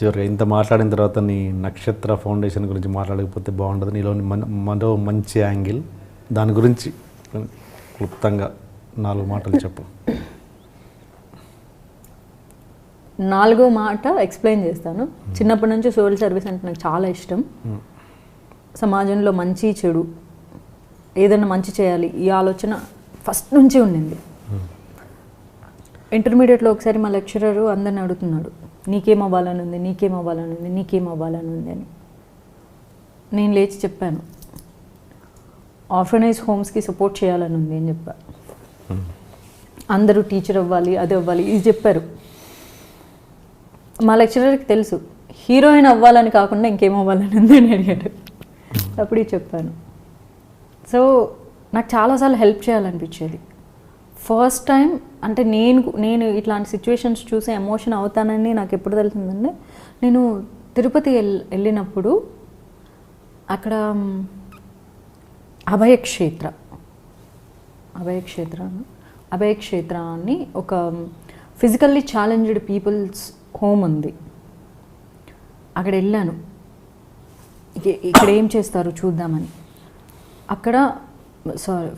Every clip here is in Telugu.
చివరిగా ఇంత మాట్లాడిన తర్వాత నీ నక్షత్ర ఫౌండేషన్ గురించి మాట్లాడకపోతే బాగుంటుంది. నీలోని మరో మంచి యాంగిల్, దాని గురించి క్లుప్తంగా 4 మాటలు చెప్పు. 4వ మాట ఎక్స్ప్లెయిన్ చేస్తాను. చిన్నప్పటి నుంచి సోషల్ సర్వీస్ అంటే నాకు చాలా ఇష్టం. సమాజంలో మంచి చెడు ఏదైనా మంచి చేయాలి ఈ ఆలోచన ఫస్ట్ నుంచి ఉండింది. ఇంటర్మీడియట్లో ఒకసారి మా లెక్చరరు అందరిని అడుగుతున్నాడు, నీకేం అవ్వాలని ఉంది, నీకేం అవ్వాలని ఉంది, నీకేం అవ్వాలని ఉంది అని. నేను లేచి చెప్పాను, ఆర్ఫనైజ్ హోమ్స్కి సపోర్ట్ చేయాలని ఉంది అని చెప్పా. అందరూ టీచర్ అవ్వాలి, అది అవ్వాలి, ఇది చెప్పారు. మా లెక్చరర్కి తెలుసు హీరోయిన్ అవ్వాలని కాకుండా ఇంకేం అవ్వాలని ఉంది అని అడిగాడు. అప్పుడు ఇది చెప్పాను. సో నాకు చాలాసార్లు హెల్ప్ చేయాలనిపించేది. ఫస్ట్ టైం అంటే నేను ఇట్లాంటి సిచ్యువేషన్స్ చూసి ఎమోషన్ అవుతానని నాకు ఎప్పుడు తెలిసిందంటే, నేను తిరుపతి వెళ్ళినప్పుడు అక్కడ అభయక్షేత్ర అని ఒక ఫిజికల్లీ ఛాలెంజ్డ్ పీపుల్స్ హోమ్ ఉంది. అక్కడ వెళ్ళాను, ఇక్కడ ఏం చేస్తారు చూద్దామని. అక్కడ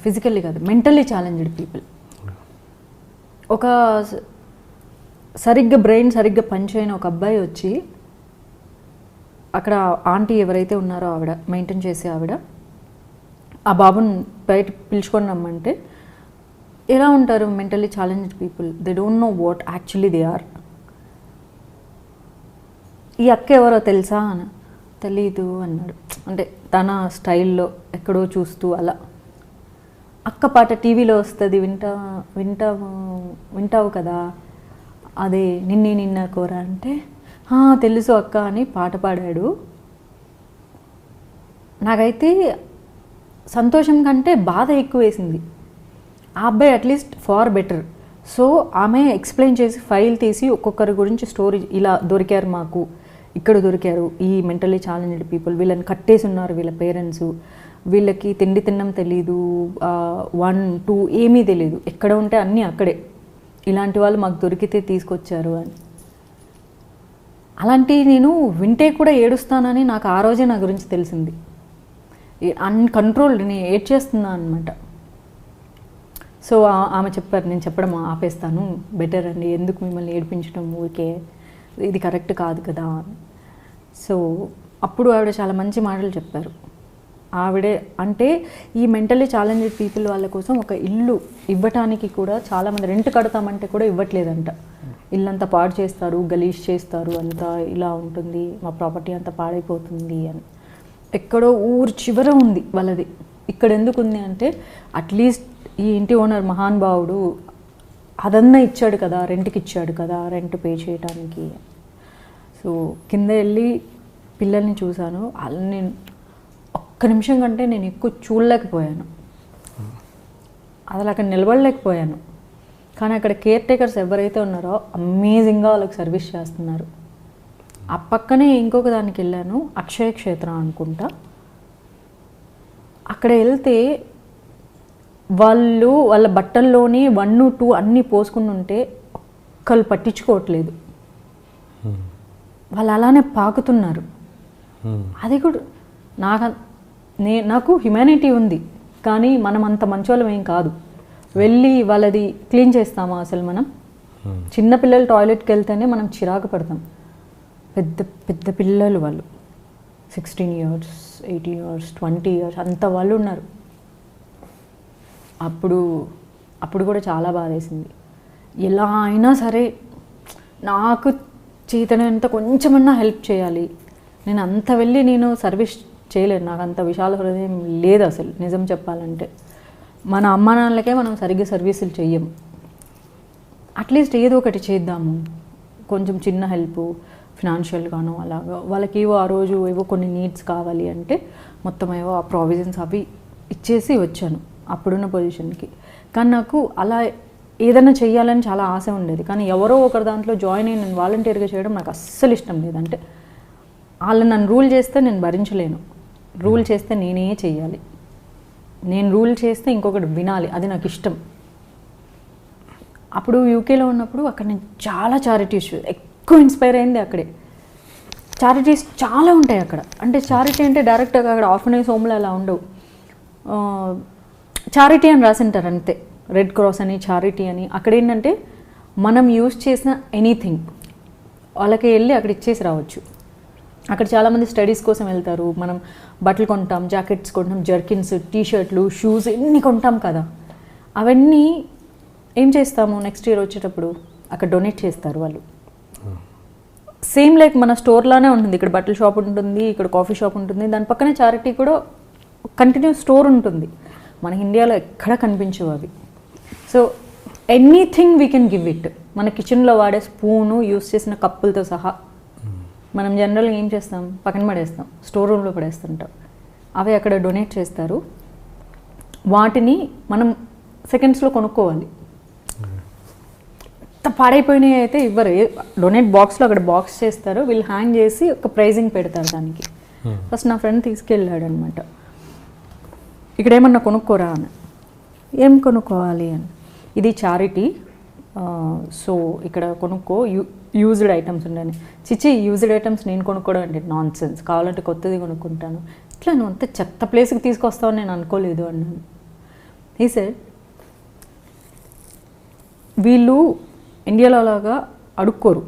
ఫిజికల్లీ కాదు, మెంటల్లీ ఛాలెంజ్డ్ పీపుల్, ఒక బ్రెయిన్ సరిగ్గా పనిచేయని ఒక అబ్బాయి వచ్చి అక్కడ ఆంటీ ఎవరైతే ఉన్నారో ఆవిడ మెయింటైన్ చేసే ఆవిడ ఆ బాబుని బయట పిలుచుకొని రమ్మంటే, ఎలా ఉంటారు mentally challenged people, they don't know what actually they are. ఈ అక్క ఎవరో తెలుసా అని, తెలీదు అన్నాడు. అంటే తన స్టైల్లో ఎక్కడో చూస్తూ అలా. అక్క పాట టీవీలో వస్తుంది, వింటావు కదా, అదే నిన్న కోరా అంటే, తెలుసు అక్క అని పాట పాడాడు. నాకైతే సంతోషం కంటే బాధ ఎక్కువ వేసింది. ఆ అబ్బాయి అట్లీస్ట్ ఫార్ బెటర్. సో ఆమె ఎక్స్ప్లెయిన్ చేసి ఫైల్ తీసి ఒక్కొక్కరి గురించి స్టోరీ, ఇలా దొరికారు మాకు, ఇక్కడ దొరికారు ఈ మెంటల్లీ ఛాలెంజ్డ్ పీపుల్, వీళ్ళని కట్టేసి ఉన్నారు వీళ్ళ పేరెంట్స్, వీళ్ళకి తిండి తిన్నం తెలీదు, 1, 2 ఏమీ తెలీదు, ఎక్కడ ఉంటే అన్నీ అక్కడే, ఇలాంటి వాళ్ళు మాకు దొరికితే తీసుకొచ్చారు అని. అలాంటి నేను వింటే కూడా ఏడుస్తానని నాకు ఆ రోజే నా గురించి తెలిసింది. అన్కంట్రోల్డ్, నేను ఏడ్చేస్తున్నా అనమాట. సో ఆమె చెప్పారు, నేను చెప్పడం ఆపేస్తాను, బెటర్ అండి, ఎందుకు మిమ్మల్ని ఏడిపించడం ఊరికే, ఇది కరెక్ట్ కాదు కదా. సో అప్పుడు ఆవిడ చాలా మంచి మాటలు చెప్పారు. ఆవిడే అంటే ఈ మెంటల్లీ ఛాలెంజ్డ్ పీపుల్ వాళ్ళ కోసం ఒక ఇల్లు ఇవ్వటానికి కూడా చాలామంది రెంట్ కడతామంటే కూడా ఇవ్వట్లేదంట. ఇల్లంతా పాడు చేస్తారు, గలీజ్ చేస్తారు, అంతా ఇలా ఉంటుంది, మా ప్రాపర్టీ అంతా పాడైపోతుంది అని. ఎక్కడో ఊరు చివర ఉంది వాళ్ళది, ఇక్కడ ఎందుకు ఉంది అంటే అట్లీస్ట్ ఈ ఇంటి ఓనర్ మహానుభావుడు అదన్నా ఇచ్చాడు కదా, రెంట్కి ఇచ్చాడు కదా, రెంట్ పే చేయడానికి. సో కింద వెళ్ళి పిల్లల్ని చూశాను. నేను ఒక్క నిమిషం కంటే నేను ఎక్కువ చూడలేకపోయాను, అసలు అక్కడ నిలబడలేకపోయాను. కానీ అక్కడ కేర్ టేకర్స్ ఎవరైతే ఉన్నారో అమేజింగ్గా వాళ్ళకి సర్వీస్ చేస్తున్నారు. ఆ పక్కనే ఇంకొక దానికి వెళ్ళాను, అక్షయ క్షేత్రం అనుకుంటా. అక్కడ వెళ్తే వాళ్ళ బట్టల్లోనే 1, 2 అన్నీ పోసుకుని ఉంటే ఒక్కళ్ళు పట్టించుకోవట్లేదు, వాళ్ళు అలానే పాకుతున్నారు. అది కూడా నాకు హ్యుమానిటీ ఉంది, కానీ మనం అంత మంచోళ్ళం ఏం కాదు. వెళ్ళి వాళ్ళది క్లీన్ చేస్తామా అసలు మనం? చిన్నపిల్లలు టాయిలెట్కి వెళ్తేనే మనం చిరాకు పడతాం. పెద్ద పెద్ద పిల్లలు వాళ్ళు 16 years, 18 years, 20 years అంత వాళ్ళు ఉన్నారు. అప్పుడు కూడా చాలా బాధేసింది. ఎలా అయినా సరే నాకు చేతనంత కొంచెమన్నా హెల్ప్ చేయాలి. నేను అంత వెళ్ళి నేను సర్వీస్ చేయలేను, నాకు అంత విశాల హృదయం లేదు అసలు నిజం చెప్పాలంటే. మన అమ్మ నాన్నలకే మనం సరిగ్గా సర్వీసులు చెయ్యం. అట్లీస్ట్ ఏదో ఒకటి చేద్దాము, కొంచెం చిన్న హెల్ప్ ఫినాన్షియల్గానో అలాగా. వాళ్ళకి ఆ రోజు ఏవో కొన్ని నీడ్స్ కావాలి అంటే మొత్తం ఏవో ఆ ప్రావిజన్స్ అవి ఇచ్చేసి వచ్చాను అప్పుడున్న పొజిషన్కి. కానీ నాకు అలా ఏదైనా చెయ్యాలని చాలా ఆశ ఉండేది. కానీ ఎవరో ఒకరి దాంట్లో జాయిన్ అయ్యి నేను వాలంటీర్గా చేయడం నాకు అస్సలు ఇష్టం లేదు. అంటే వాళ్ళు నన్ను రూల్ చేస్తే నేను భరించలేను, రూల్ చేస్తే నేనే చెయ్యాలి, నేను రూల్ చేస్తే ఇంకొకటి వినాలి, అది నాకు ఇష్టం. అప్పుడు యూకేలో ఉన్నప్పుడు అక్కడ నేను చాలా చారిటీస్ ఎక్కువ ఇన్స్పైర్ అయింది అక్కడే. చారిటీస్ చాలా ఉంటాయి అక్కడ. అంటే చారిటీ అంటే డైరెక్ట్గా అక్కడ ఆర్ఫనేజ్ హోమ్లో అలా ఉండవు. చారిటీ అని రాసింటారు అంతే, రెడ్ క్రాస్ అని చారిటీ అని. అక్కడ ఏంటంటే మనం యూజ్ చేసిన ఎనీథింగ్ వాళ్ళకి వెళ్ళి అక్కడ ఇచ్చేసి రావచ్చు. అక్కడ చాలామంది స్టడీస్ కోసం వెళ్తారు. మనం బట్టలు కొంటాం, జాకెట్స్ కొంటాం, జర్కిన్స్, టీషర్ట్లు, షూస్ ఎన్ని కొంటాం కదా, అవన్నీ ఏం చేస్తాము నెక్స్ట్ ఇయర్ వచ్చేటప్పుడు అక్కడ డొనేట్ చేస్తారు వాళ్ళు. సేమ్ లైక్ మన స్టోర్లానే ఉంటుంది. ఇక్కడ బట్టల షాప్ ఉంటుంది, ఇక్కడ కాఫీ షాప్ ఉంటుంది, దాని పక్కనే చారిటీ కూడా కంటిన్యూస్ స్టోర్ ఉంటుంది. మన ఇండియాలో ఎక్కడ కనిపించవు అవి. So anything we can give it. మన కిచెన్లో వాడే స్పూను, యూస్ చేసిన కప్పులతో సహా మనం జనరల్గా ఏం చేస్తాం, పక్కన పడేస్తాం, స్టోర్ రూమ్లో పడేస్తుంటాం. అవి అక్కడ డొనేట్ చేస్తారు. వాటిని మనం సెకండ్స్లో కొనుక్కోవాలి. అంత పాడైపోయినాయి అయితే ఇవ్వరు. డొనేట్ బాక్స్లో అక్కడ బాక్స్ చేస్తారు, వీళ్ళు హ్యాంగ్ చేసి ఒక ప్రైజింగ్ పెడతారు దానికి. ఫస్ట్ నా ఫ్రెండ్ తీసుకెళ్ళాడు అనమాట, ఇక్కడ ఏమన్నా కొనుక్కోరా అని. ఏం కొనుక్కోవాలి అని, ఇది చారిటీ, సో ఇక్కడ కొనుక్కో, యూజ్డ్ ఐటమ్స్ ఉండని. చిచి యూజ్డ్ ఐటమ్స్ నేను కొనుక్కోవడం అంటే నాన్ సెన్స్, కావాలంటే కొత్తది కొనుక్కుంటాను. ఇట్లా నువ్వు అంత చెత్త ప్లేస్కి తీసుకొస్తావని నేను అనుకోలేదు అన్నాను. ఈ సార్ వీళ్ళు ఇండియాలో అలాగా అడుక్కోరు.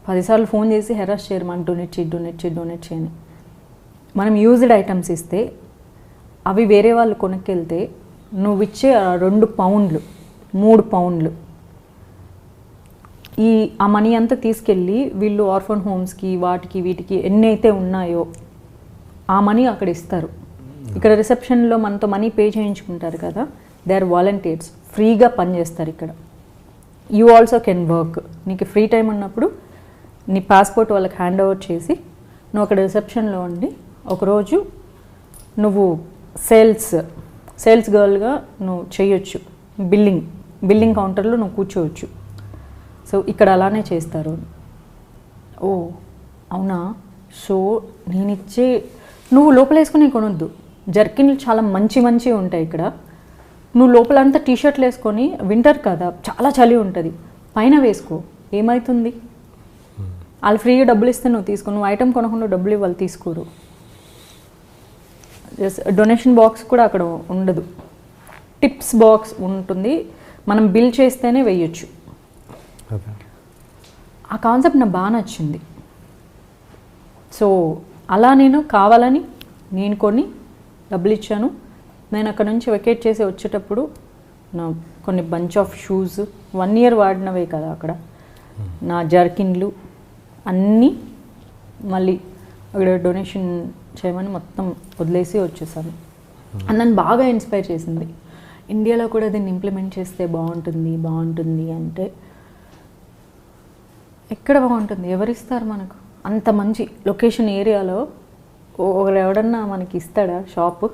10 సార్లు ఫోన్ చేసి హెరాస్ చేయరు, మనకు డొనేట్ చేయని. మనం యూజ్డ్ ఐటమ్స్ ఇస్తే అవి వేరే వాళ్ళు కొనుక్కెళ్తే నువ్వు ఇచ్చే 2 పౌండ్లు 3 పౌండ్లు ఆ మనీ అంతా తీసుకెళ్ళి వీళ్ళు ఆర్ఫన్ హోమ్స్కి వాటికి వీటికి ఎన్ని అయితే ఉన్నాయో ఆ మనీ అక్కడ ఇస్తారు. ఇక్కడ రిసెప్షన్లో మనతో మనీ పే చేయించుకుంటారు కదా, దే ఆర్ వాలంటీర్స్, ఫ్రీగా పనిచేస్తారు ఇక్కడ. You also can work. నీకు ఫ్రీ టైం ఉన్నప్పుడు నీ పాస్పోర్ట్ వాళ్ళకి హ్యాండ్ ఓవర్ చేసి నువ్వు అక్కడ రిసెప్షన్లో ఉండి ఒకరోజు నువ్వు సేల్స్ గర్ల్గా నువ్వు చేయొచ్చు. బిల్లింగ్ కౌంటర్లో నువ్వు కూర్చోవచ్చు. సో ఇక్కడ అలానే చేస్తారు. ఓ అవునా, సో నేనిచ్చే నువ్వు లోపల వేసుకుని కొనొద్దు. జర్కిన్లు చాలా మంచి ఉంటాయి ఇక్కడ. నువ్వు లోపలంతా టీషర్ట్లు వేసుకొని, వింటర్ కదా చాలా చలి ఉంటుంది, పైన వేసుకో, ఏమవుతుంది? వాళ్ళు ఫ్రీగా డబ్బులు ఇస్తే నువ్వు తీసుకో. నువ్వు ఐటమ్ కొనకుండా డబ్బులు ఇవ్వాలి, తీసుకోరు. డొనేషన్ బాక్స్ కూడా అక్కడ ఉండదు, టిప్స్ బాక్స్ ఉంటుంది. మనం బిల్ చేస్తేనే వేయచ్చు. ఆ కాన్సెప్ట్ నాకు బాగా నచ్చింది. సో అలా నేను కావాలని నేను డబ్బులు ఇచ్చాను. నేను అక్కడ నుంచి వెకేట్ చేసి వచ్చేటప్పుడు నా కొన్ని బంచ్ ఆఫ్ షూస్ 1 year వాడినవే కదా అక్కడ, నా జర్కిన్లు అన్నీ మళ్ళీ అక్కడ డొనేషన్ చేయమని మొత్తం వదిలేసి వచ్చేసాను. అది నన్ను బాగా ఇన్స్పైర్ చేసింది. ఇండియాలో కూడా దీన్ని ఇంప్లిమెంట్ చేస్తే బాగుంటుంది అంటే ఎక్కడ బాగుంటుంది? ఎవరిస్తారు మనకు? అంత మంచి లొకేషన్ ఏరియాలో ఒకరు ఎవడన్నా మనకి ఇస్తాడా షాపు?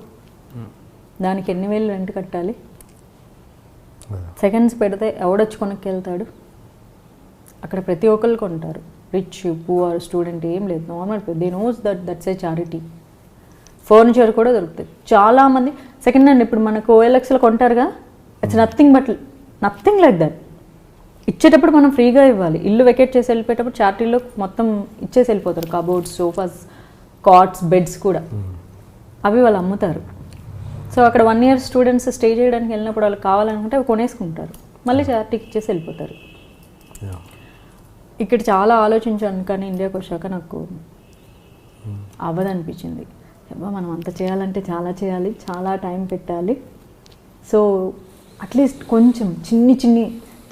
దానికి ఎన్ని వేలు రెంట్ కట్టాలి? సెకండ్స్ పెడితే ఎవడొచ్చి కొనుక్కెళ్తాడు? అక్కడ ప్రతి ఒక్కరు కొంటారు, రిచ్ పూర్ స్టూడెంట్ ఏం లేదు, normal. They knows that's a charity. Furniture కూడా దొరుకుతుంది చాలామంది సెకండ్ హ్యాండ్. ఇప్పుడు మనకు OLXలో కొంటారుగా, ఇట్స్ నథింగ్ లైక్ దట్. ఇచ్చేటప్పుడు మనం ఫ్రీగా ఇవ్వాలి. ఇల్లు వెకేట్ చేసి వెళ్ళిపోయేటప్పుడు చారిటీలో మొత్తం ఇచ్చేసి వెళ్ళిపోతారు. కబోర్డ్స్, సోఫాస్, కాట్స్, బెడ్స్ కూడా అవి వాళ్ళు అమ్ముతారు. సో అక్కడ 1 year స్టూడెంట్స్ స్టే చేయడానికి వెళ్ళినప్పుడు వాళ్ళు కావాలనుకుంటే అవి కొనేసుకుంటారు, మళ్ళీ చారిటీకి ఇచ్చేసి వెళ్ళిపోతారు. ఇక్కడ చాలా ఆలోచించాను, కానీ ఇండియాకి వచ్చాక నాకు అవ్వదనిపించింది. మనం అంత చేయాలంటే చాలా చేయాలి, చాలా టైం పెట్టాలి. సో అట్లీస్ట్ కొంచెం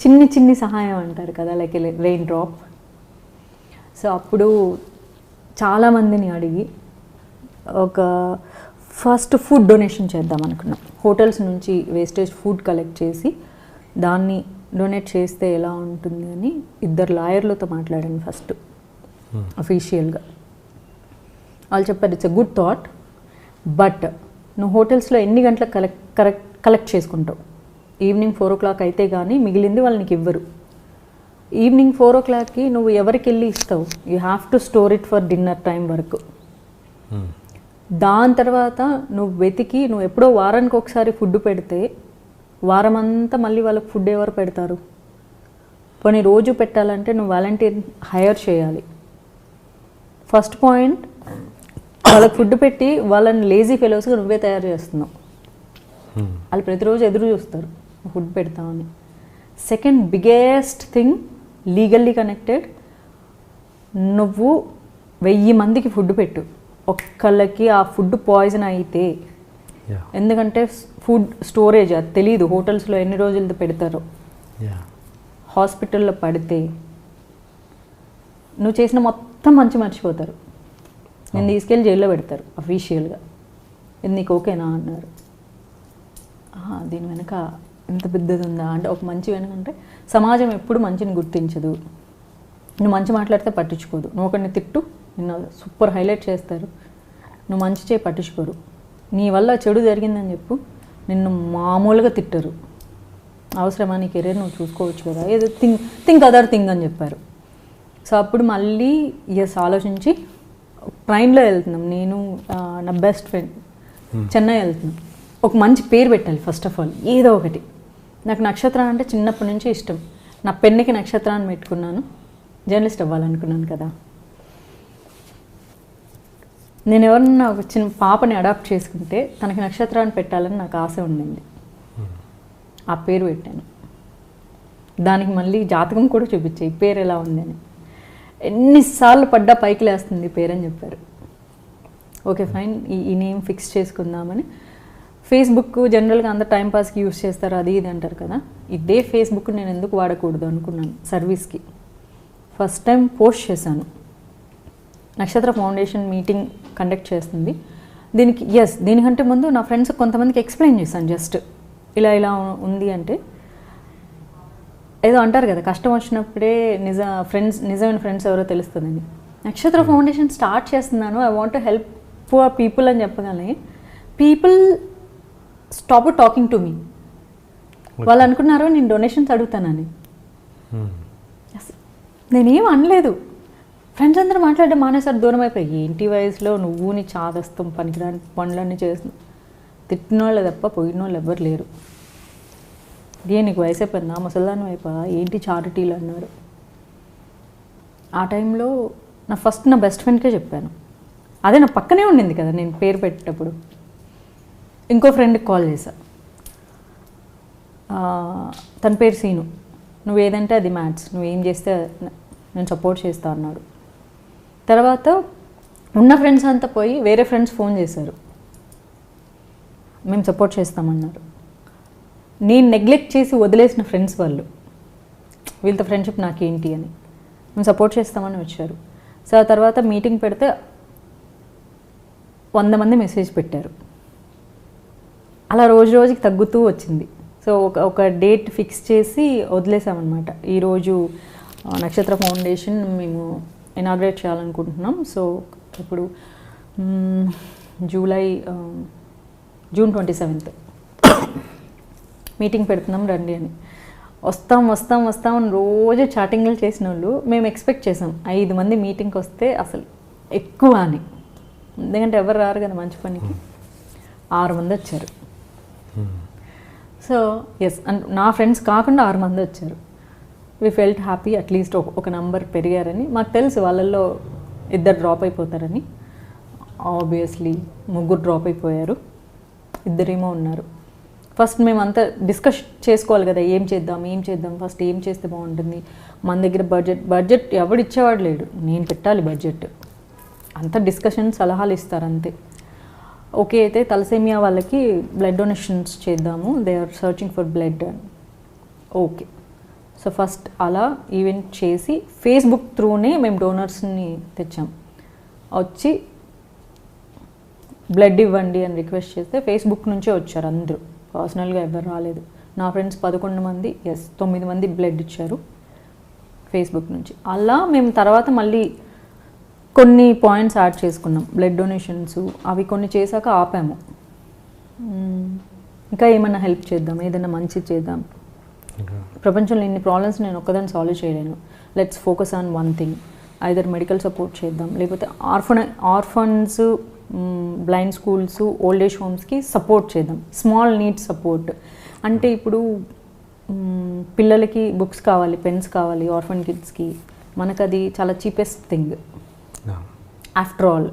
చిన్ని సహాయం అంటారు కదా, లైక్ రెయిన్ డ్రాప్. సో అప్పుడు చాలామందిని అడిగి ఒక ఫస్ట్ ఫుడ్ డొనేషన్ చేద్దాం అనుకున్నాం. హోటల్స్ నుంచి వేస్టేజ్ ఫుడ్ కలెక్ట్ చేసి దాన్ని డొనేట్ చేస్తే ఎలా ఉంటుంది అని 2 లాయర్లతో మాట్లాడాను ఫస్ట్ అఫీషియల్గా. వాళ్ళు చెప్పారు it's a good thought, but నువ్వు హోటల్స్లో ఎన్ని గంటలకు కలెక్ట్ చేసుకుంటావు? ఈవినింగ్ 4 o'clock అయితే కానీ మిగిలింది వాళ్ళు నీకు ఇవ్వరు. ఈవినింగ్ 4 o'clockకి నువ్వు ఎవరికి వెళ్ళి ఇస్తావు? You have to store it for dinner time వరకు. దాని తర్వాత నువ్వు వెతికి నువ్వు ఎప్పుడో వారానికి ఒకసారి ఫుడ్ పెడితే వారం అంతా మళ్ళీ వాళ్ళకి ఫుడ్ ఎవరు పెడతారు? పోనీ రోజు పెట్టాలంటే నువ్వు వాలంటీర్ హైర్ చేయాలి. ఫస్ట్ పాయింట్, వాళ్ళకి ఫుడ్ పెట్టి వాళ్ళని లేజీ ఫెలోస్గా నువ్వే తయారు చేస్తున్నావు. వాళ్ళు ప్రతిరోజు ఎదురు చూస్తారు ఫుడ్ పెడతామని. Second biggest thing, legally connected, నువ్వు 1000 మందికి ఫుడ్ పెట్టు, ఒక్కళ్ళకి ఆ ఫుడ్ పాయిజన్ అయితే, ఎందుకంటే ఫుడ్ స్టోరేజ్ అది తెలీదు, హోటల్స్లో ఎన్ని రోజులది పెడతారో, హాస్పిటల్లో పడితే నువ్వు చేసిన మొత్తం మంచి మర్చిపోతారు, నేను తీసుకెళ్ళి జైల్లో పెడతారు అఫీషియల్గా. ఇది నీకు ఓకేనా అన్నారు. దీని వెనక ఎంత పెద్దది ఉందా అంటే, ఒక మంచి వెనకంటే సమాజం ఎప్పుడు మంచిని గుర్తించదు. నువ్వు మంచి మాట్లాడితే పట్టించుకోదు, నువ్వు ఒకరిని తిట్టు నిన్ను సూపర్ హైలైట్ చేస్తారు, నువ్వు మంచి చేయి పట్టించుకోరు, నీ వల్ల చెడు జరిగిందని చెప్పు నిన్ను మామూలుగా తిట్టరు. అవసరమా, నీ కెరీర్ నువ్వు చూసుకోవచ్చు కదా, ఏదో థింక్ అదర్ థింగ్ అని చెప్పారు. సో అప్పుడు మళ్ళీ ఆలోచించి ట్రైన్లో వెళ్తున్నాం, నేను నా బెస్ట్ ఫ్రెండ్ చెన్నై వెళ్తున్నాం. ఒక మంచి పేరు పెట్టాలి ఫస్ట్ ఆఫ్ ఆల్, ఏదో ఒకటి. నాకు నక్షత్రం అంటే చిన్నప్పటి నుంచి ఇష్టం. నా పెన్నుకి నక్షత్రాన్ని పెట్టుకున్నాను, జర్నలిస్ట్ అవ్వాలనుకున్నాను కదా. నేను ఎవరన్నా ఒక చిన్న పాపని అడాప్ట్ చేసుకుంటే తనకి నక్షత్రాన్ని పెట్టాలని నాకు ఆశ ఉండింది. ఆ పేరు పెట్టాను. దానికి మళ్ళీ జాతకం కూడా చూపించే ఈ పేరు ఎలా ఉంది అని. ఎన్నిసార్లు పడ్డా పైకి లేస్తుంది పేరు అని చెప్పారు. ఓకే ఫైన్, ఈ నేమ్ ఫిక్స్ చేసుకుందామని. ఫేస్బుక్ జనరల్గా అందరు టైంపాస్కి యూస్ చేస్తారు, అది ఇది అంటారు కదా. ఇదే ఫేస్బుక్ నేను ఎందుకు వాడకూడదు అనుకున్నాను సర్వీస్కి. ఫస్ట్ టైం పోస్ట్ చేశాను, నక్షత్ర ఫౌండేషన్ మీటింగ్ కండక్ట్ చేస్తుంది దీనికి. దీనికంటే ముందు నా ఫ్రెండ్స్ కొంతమందికి ఎక్స్ప్లెయిన్ చేశాను, జస్ట్ ఇలా ఇలా ఉంది అంటే. ఏదో అంటారు కదా, కష్టం వచ్చినప్పుడే నిజమైన ఫ్రెండ్స్ ఎవరో తెలుస్తుందని. నక్షత్ర ఫౌండేషన్ స్టార్ట్ చేస్తున్నాను, I want to help poor people అని చెప్పగానే people stop talking to me. వాళ్ళు అనుకున్నారు నేను డొనేషన్స్ అడుగుతానని. నేనేం అనలేదు. ఫ్రెండ్స్ అందరూ మాట్లాడడం మానేసారు, దూరం అయిపోయి. ఏంటి వయసులో నువ్వు నీ చాదస్తం పనికిరాని పనులన్నీ చేస్తున్నావు, తిట్టిన వాళ్ళు తప్ప పోయిన వాళ్ళు ఎవ్వరు లేరు. నీకు వయసు అయిపోయిందా, ముసల్దానం అయిపోయా, ఏంటి చారిటీలు అన్నారు. ఆ టైంలో నా బెస్ట్ ఫ్రెండ్కే చెప్పాను. అదే నా పక్కనే ఉండింది కదా నేను పేరు పెట్టేటప్పుడు. ఇంకో ఫ్రెండ్కి కాల్ చేశా, తన పేరు సీను. నువ్వు ఏదంటే అది మ్యాథ్స్, నువ్వేం చేస్తే నేను సపోర్ట్ చేస్తా అన్నాడు. తర్వాత ఉన్న ఫ్రెండ్స్ అంతా పోయి వేరే ఫ్రెండ్స్ ఫోన్ చేశారు, మేము సపోర్ట్ చేస్తామన్నారు. నేను నెగ్లెక్ట్ చేసి వదిలేసిన ఫ్రెండ్స్ వాళ్ళు, వీళ్ళతో ఫ్రెండ్షిప్ నాకేంటి అని, మేము సపోర్ట్ చేస్తామని వచ్చారు. సో ఆ తర్వాత మీటింగ్ పెడితే 100 మంది మెసేజ్ పెట్టారు. అలా రోజు రోజుకి తగ్గుతూ వచ్చింది. సో ఒక డేట్ ఫిక్స్ చేసి వదిలేసామన్నమాట. ఈరోజు నక్షత్ర ఫౌండేషన్ మేము ఇనాగ్రేట్ చేయాలనుకుంటున్నాం. సో ఇప్పుడు జూన్ 27 మీటింగ్ పెడుతున్నాం రండి అని. వస్తాం అని రోజు చాటింగ్లు చేసిన వాళ్ళు మేము ఎక్స్పెక్ట్ చేసాం 5 మంది మీటింగ్కి వస్తే అసలు ఎక్కువ అని. ఎందుకంటే ఎవరు రారు కదా మంచి పనికి. 6 మంది వచ్చారు. సో అండ్ నా ఫ్రెండ్స్ కాకుండా 6 మంది వచ్చారు. వి ఫెల్ట్ హ్యాపీ, అట్లీస్ట్ ఒక నంబర్ పెరిగారని. మాకు తెలుసు వాళ్ళల్లో 2 డ్రాప్ అయిపోతారని. ఆబ్వియస్లీ 3 డ్రాప్ అయిపోయారు, 2 ఏమో ఉన్నారు. ఫస్ట్ మేమంతా డిస్కస్ చేసుకోవాలి కదా, ఏం చేద్దాం, ఫస్ట్ ఏం చేస్తే బాగుంటుంది. మన దగ్గర బడ్జెట్ ఎవడు ఇచ్చేవాడు లేడు, నేను పెట్టాలి బడ్జెట్. అంతా డిస్కషన్, సలహాలు ఇస్తారు అంతే. ఓకే అయితే తలసేమియా వాళ్ళకి బ్లడ్ డొనేషన్స్ చేద్దాము, they are searching for blood. Okay, so first అలా ఈవెంట్ చేసి ఫేస్బుక్ త్రూనే మేము డోనర్స్ని తెచ్చాం. వచ్చి బ్లడ్ ఇవ్వండి అని రిక్వెస్ట్ చేస్తే ఫేస్బుక్ నుంచే వచ్చారు అందరూ, పర్సనల్గా ఎవరు రాలేదు. నా ఫ్రెండ్స్ 11 మంది, 9 మంది బ్లడ్ ఇచ్చారు ఫేస్బుక్ నుంచి. అలా మేము తర్వాత మళ్ళీ కొన్ని పాయింట్స్ యాడ్ చేసుకున్నాం, బ్లడ్ డొనేషన్స్ అవి కొన్ని చేశాక ఆపాము. ఇంకా ఏమైనా హెల్ప్ చేద్దాం, ఏదైనా మంచి చేద్దాం. ప్రపంచంలో ఇన్ని ప్రాబ్లమ్స్ నేను ఒక్కదాన్ని సాల్వ్ చేయలేను, let's focus on one thing. Either medical support చేద్దాం, లేకపోతే orphans, blind schools, old age హోమ్స్కి సపోర్ట్ చేద్దాం. స్మాల్ నీడ్స్ సపోర్ట్ అంటే ఇప్పుడు పిల్లలకి బుక్స్ కావాలి, పెన్స్ కావాలి ఆర్ఫన్ కిడ్స్కి, మనకు అది చాలా చీపెస్ట్ థింగ్. ఆఫ్టర్ ఆల్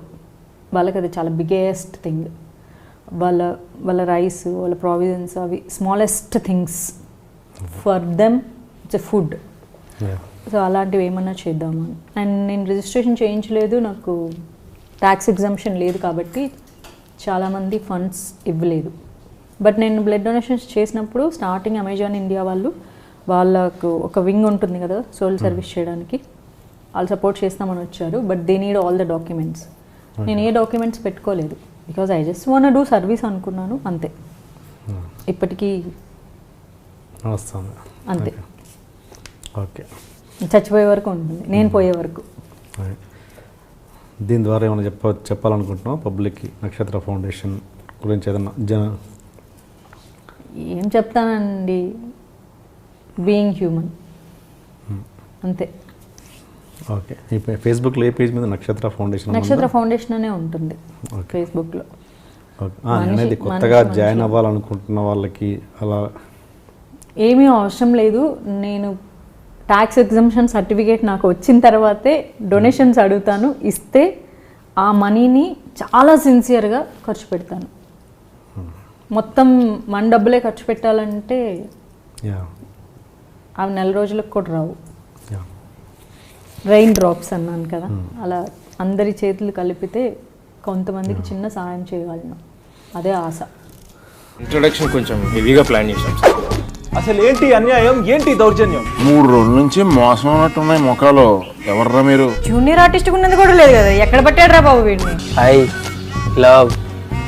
వాళ్ళకి అది చాలా బిగ్గెస్ట్ థింగ్. వాళ్ళ రైస్, వాళ్ళ ప్రావిజన్స్, అవి smallest things for them. It's a food. So అలాంటివి ఏమన్నా చేద్దామని. అండ్ నేను రిజిస్ట్రేషన్ చేయించలేదు, నాకు ట్యాక్స్ ఎగ్జంప్షన్ లేదు కాబట్టి చాలామంది ఫండ్స్ ఇవ్వలేదు. బట్ నేను బ్లడ్ డొనేషన్స్ చేసినప్పుడు స్టార్టింగ్ అమెజాన్ ఇండియా వాళ్ళకు ఒక వింగ్ ఉంటుంది కదా సోల్ సర్వీస్ చేయడానికి, వాళ్ళు సపోర్ట్ చేస్తామని వచ్చారు. But they need all the documents. నేను ఏ డాక్యుమెంట్స్ పెట్టుకోలేదు because I just want do service అనుకున్నాను అంతే. ఇప్పటికీ అంతే. ఓకే, చచ్చిపోయే వరకు ఉంటుంది, నేను పోయే వరకు. దీని ద్వారా ఏమైనా చెప్పాలనుకుంటున్నాం పబ్లిక్కి నక్షత్ర ఫౌండేషన్ గురించి ఏదన్నా? ఏం చెప్తానండి, బీయింగ్ హ్యూమన్ అంతే. ఓకే, ఈ ఫేస్బుక్లో ఏ పేజ్ మీద నక్షత్ర ఫౌండేషన్ అనే ఉంటుంది ఫేస్బుక్లో. అనేది కొత్తగా జాయిన్ అవ్వాలనుకుంటున్న వాళ్ళకి అలా ఏమీ అవసరం లేదు. నేను ట్యాక్స్ ఎగ్జంప్షన్ సర్టిఫికేట్ నాకు వచ్చిన తర్వాతే డొనేషన్స్ అడుగుతాను. ఇస్తే ఆ మనీని చాలా సిన్సియర్గా ఖర్చు పెడతాను. మొత్తం మన డబ్బులే ఖర్చు పెట్టాలంటే అవి 4 రోజులకు కూడా రావు. రెయిన్ డ్రాప్స్ అన్నాను కదా, అలా అందరి చేతులు కలిపితే కొంతమందికి చిన్న సహాయం చేయగలను, అదే ఆశ. ఇంట్రొడక్షన్ కొంచెం హెవీగా ప్లాన్ చేశాం సార్. అసలు ఏంటి అన్యాయం, ఏంటి దౌర్జన్యం? 3 రోజుల నుంచి మోసం ఉన్నట్టున్నాయి మొక్కలు. ఎవర్రా మీరు? జూనియర్ ఆర్టిస్ట్ ఉన్నది కూడా లేదు కదా, ఎక్కడ పట్టాడు రా బాబు వీడిని? I love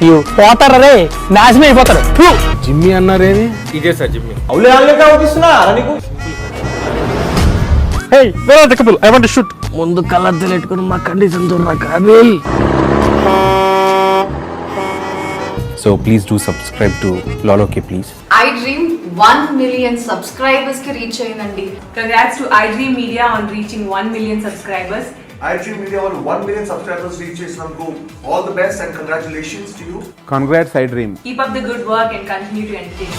you. పోతారా రే, నాశనం అయిపోతారు. జిమ్మి అన్నారేమి? ఇదే సార్ జిమ్మి. అవులే ఆన్లైన్ అవుపిస్తున్నా నీకు. Hey where are the couple, I want to shoot. ముందు కలర్ తెలెట్టుకుని మా కండిషన్ చూడరా Kaabil. So please do subscribe to Lolo K please. iDream 1 million subscribers ki reach ayindandi. Congrats to iDream Media on reaching 1 million subscribers. iDream Media on 1 million subscribers reach Sangu. All the best and congratulations to you. Congrats iDream. Keep up the good work and continue to entertain.